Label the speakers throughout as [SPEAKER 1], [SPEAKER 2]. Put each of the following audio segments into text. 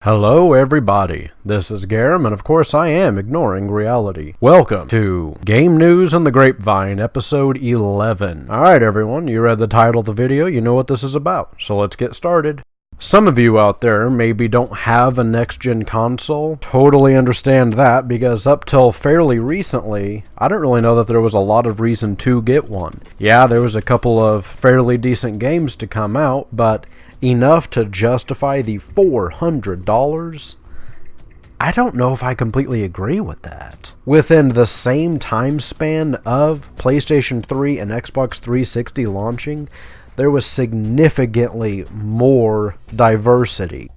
[SPEAKER 1] Hello everybody, this is Garum, and of course I am ignoring reality. Welcome to Game News on the Grapevine, episode 11. Alright everyone, you read the title of the video, you know what this is about, so let's get started. Some of you out there maybe don't have a next-gen console. Totally understand that, because up till fairly recently, I didn't really know that there was a lot of reason to get one. Yeah, there was a couple of fairly decent games to come out, but enough to justify the $400? I don't know if I completely agree with that. Within the same time span of PlayStation 3 and Xbox 360 launching, there was significantly more diversity.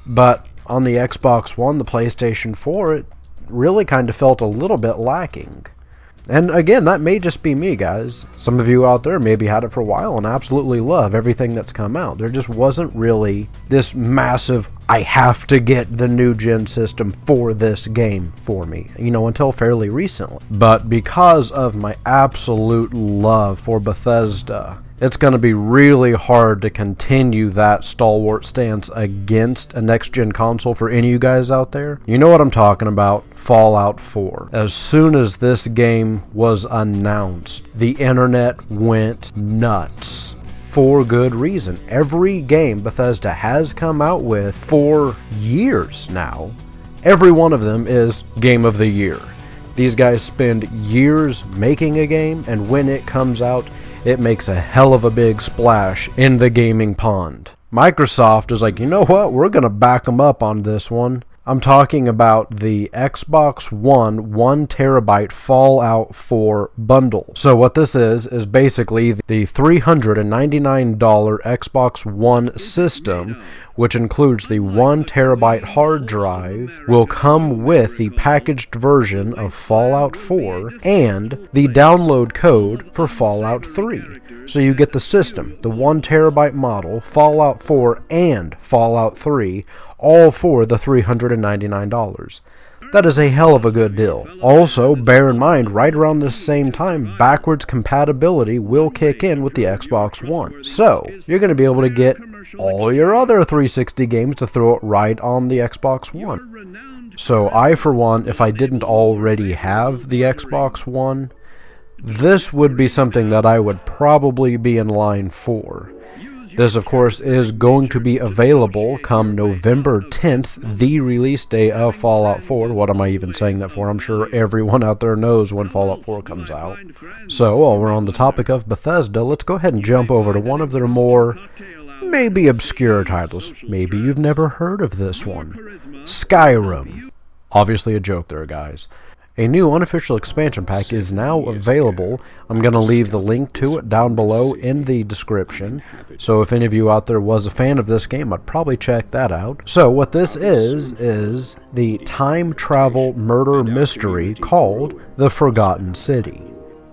[SPEAKER 1] But on the Xbox One, the PlayStation 4, it really kind of felt a little bit lacking. And again, that may just be me, guys. Some of you out there maybe had it for a while and absolutely love everything that's come out. There just wasn't really this massive, I have to get the new gen system for this game for me, until fairly recently. But because of my absolute love for Bethesda, it's going to be really hard to continue that stalwart stance against a next-gen console for any of you guys out there. You know what I'm talking about, Fallout 4. As soon as this game was announced, the internet went nuts. For good reason. Every game Bethesda has come out with for years now, every one of them is Game of the Year. These guys spend years making a game, and when it comes out, it makes a hell of a big splash in the gaming pond. Microsoft is like, you know what, we're going to back them up on this one. I'm talking about the Xbox One 1 Terabyte Fallout 4 bundle. So what this is basically the $399 Xbox One system, which includes the 1 Terabyte hard drive, will come with the packaged version of Fallout 4 and the download code for Fallout 3. So you get the system, the 1 Terabyte model, Fallout 4, and Fallout 3, all for the $399. That is a hell of a good deal. Also, bear in mind, right around the same time, backwards compatibility will kick in with the Xbox One. So, you're going to be able to get all your other 360 games to throw it right on the Xbox One. So, I, for one, if I didn't already have the Xbox One, this would be something that I would probably be in line for. This, of course, is going to be available come November 10th, the release day of Fallout 4. What am I even saying that for? I'm sure everyone out there knows when Fallout 4 comes out. So, while we're on the topic of Bethesda, let's go ahead and jump over to one of their more, maybe obscure titles. Maybe you've never heard of this one. Skyrim. Obviously a joke there, guys. A new unofficial expansion pack is now available. I'm going to leave the link to it down below in the description. So if any of you out there was a fan of this game, I'd probably check that out. So what this is the time travel murder mystery called The Forgotten City.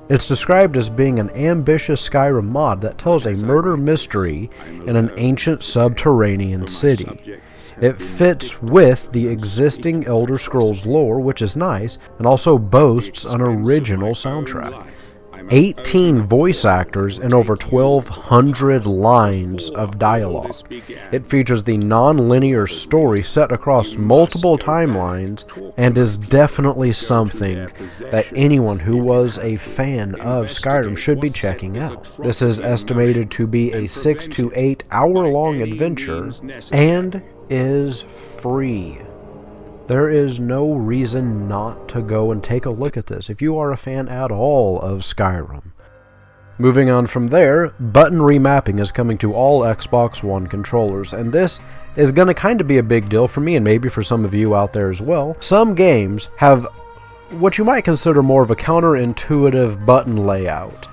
[SPEAKER 1] It's described as being an ambitious Skyrim mod that tells a murder mystery in an ancient subterranean city. It fits with the existing Elder Scrolls lore, which is nice, and also boasts an original soundtrack. 18 voice actors and over 1,200 lines of dialogue. It features the non-linear story set across multiple timelines and is definitely something that anyone who was a fan of Skyrim should be checking out. This is estimated to be a 6 to 8 hour long adventure and is free. There is no reason not to go and take a look at this if you are a fan at all of Skyrim. Moving on from there, button remapping is coming to all Xbox One controllers, and this is going to kind of be a big deal for me and maybe for some of you out there as well. Some games have what you might consider more of a counterintuitive button layout.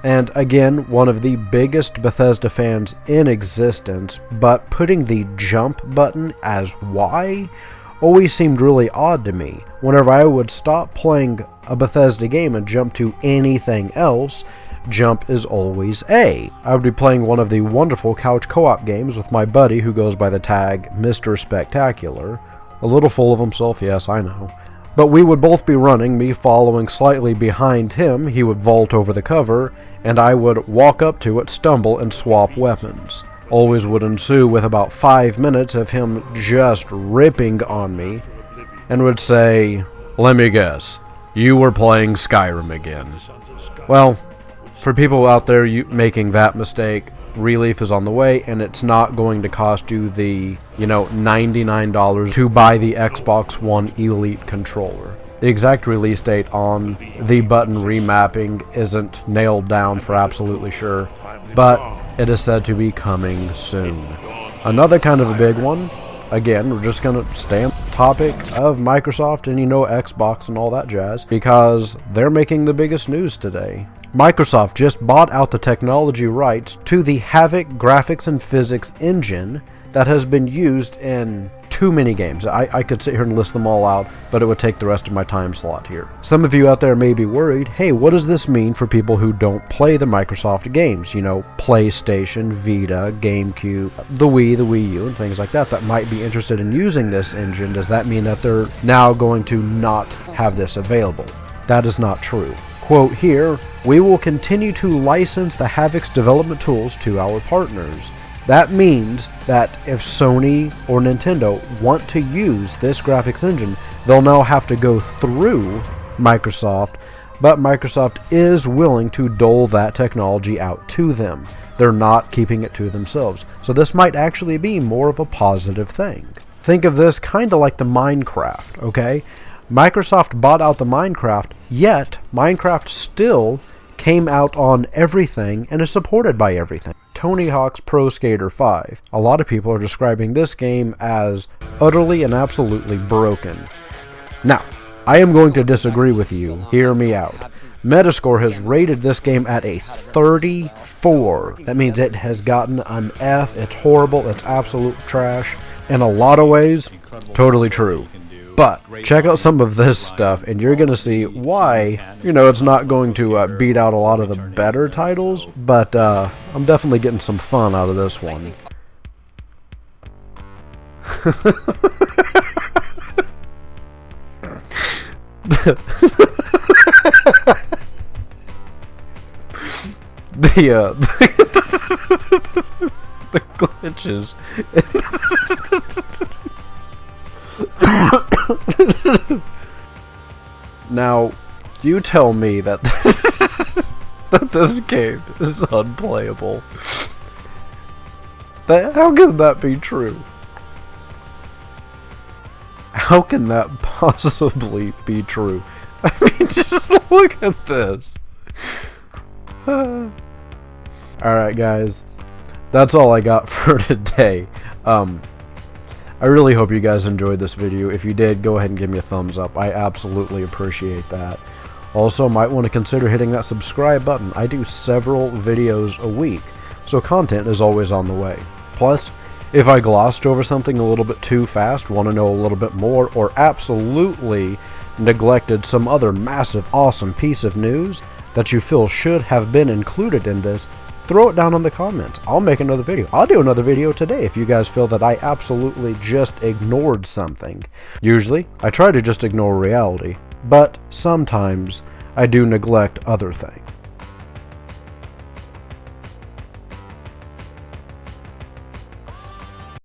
[SPEAKER 1] And again, one of the biggest Bethesda fans in existence, but putting the jump button as Y always seemed really odd to me. Whenever I would stop playing a Bethesda game and jump to anything else, jump is always A. I would be playing one of the wonderful couch co-op games with my buddy who goes by the tag Mr. Spectacular. A little full of himself, yes, I know. But we would both be running, me following slightly behind him, he would vault over the cover, and I would walk up to it, stumble, and swap weapons. Always would ensue with about 5 minutes of him just ripping on me, and would say, "Let me guess, you were playing Skyrim again." Well, for people out there making that mistake, Relief is on the way, and it's not going to cost you the, $99 to buy the Xbox One Elite controller. The exact release date on the button remapping isn't nailed down for absolutely sure, but it is said to be coming soon. Another kind of a big one, again, we're just going to stay on the topic of Microsoft and Xbox and all that jazz, because they're making the biggest news today. Microsoft just bought out the technology rights to the Havok graphics and physics engine that has been used in too many games. I could sit here and list them all out, but it would take the rest of my time slot here. Some of you out there may be worried, hey, what does this mean for people who don't play the Microsoft games? PlayStation, Vita, GameCube, the Wii U, and things like that might be interested in using this engine. Does that mean that they're now going to not have this available? That is not true. Quote here, "We will continue to license the Havok's development tools to our partners." That means that if Sony or Nintendo want to use this graphics engine, they'll now have to go through Microsoft, but Microsoft is willing to dole that technology out to them. They're not keeping it to themselves. So this might actually be more of a positive thing. Think of this kind of like the Minecraft, okay? Microsoft bought out the Minecraft, yet Minecraft still came out on everything and is supported by everything. Tony Hawk's Pro Skater 5. A lot of people are describing this game as utterly and absolutely broken. Now, I am going to disagree with you. Hear me out. Metascore has rated this game at a 34. That means it has gotten an F. It's horrible. It's absolute trash. In a lot of ways, totally true. But check out some of this stuff, and you're going to see why, it's not going to beat out a lot of the better titles, but I'm definitely getting some fun out of this one. The glitches. Now, you tell me that that this game is unplayable. How can that be true? How can that possibly be true? I mean, just look at this. Alright guys, that's all I got for today. I really hope you guys enjoyed this video. If you did, go ahead and give me a thumbs up. I absolutely appreciate that. Also, might want to consider hitting that subscribe button. I do several videos a week, so content is always on the way. Plus, if I glossed over something a little bit too fast, want to know a little bit more, or absolutely neglected some other massive, awesome piece of news that you feel should have been included in this, throw it down in the comments. I'll make another video. I'll do another video today if you guys feel that I absolutely just ignored something. Usually, I try to just ignore reality, but sometimes I do neglect other things.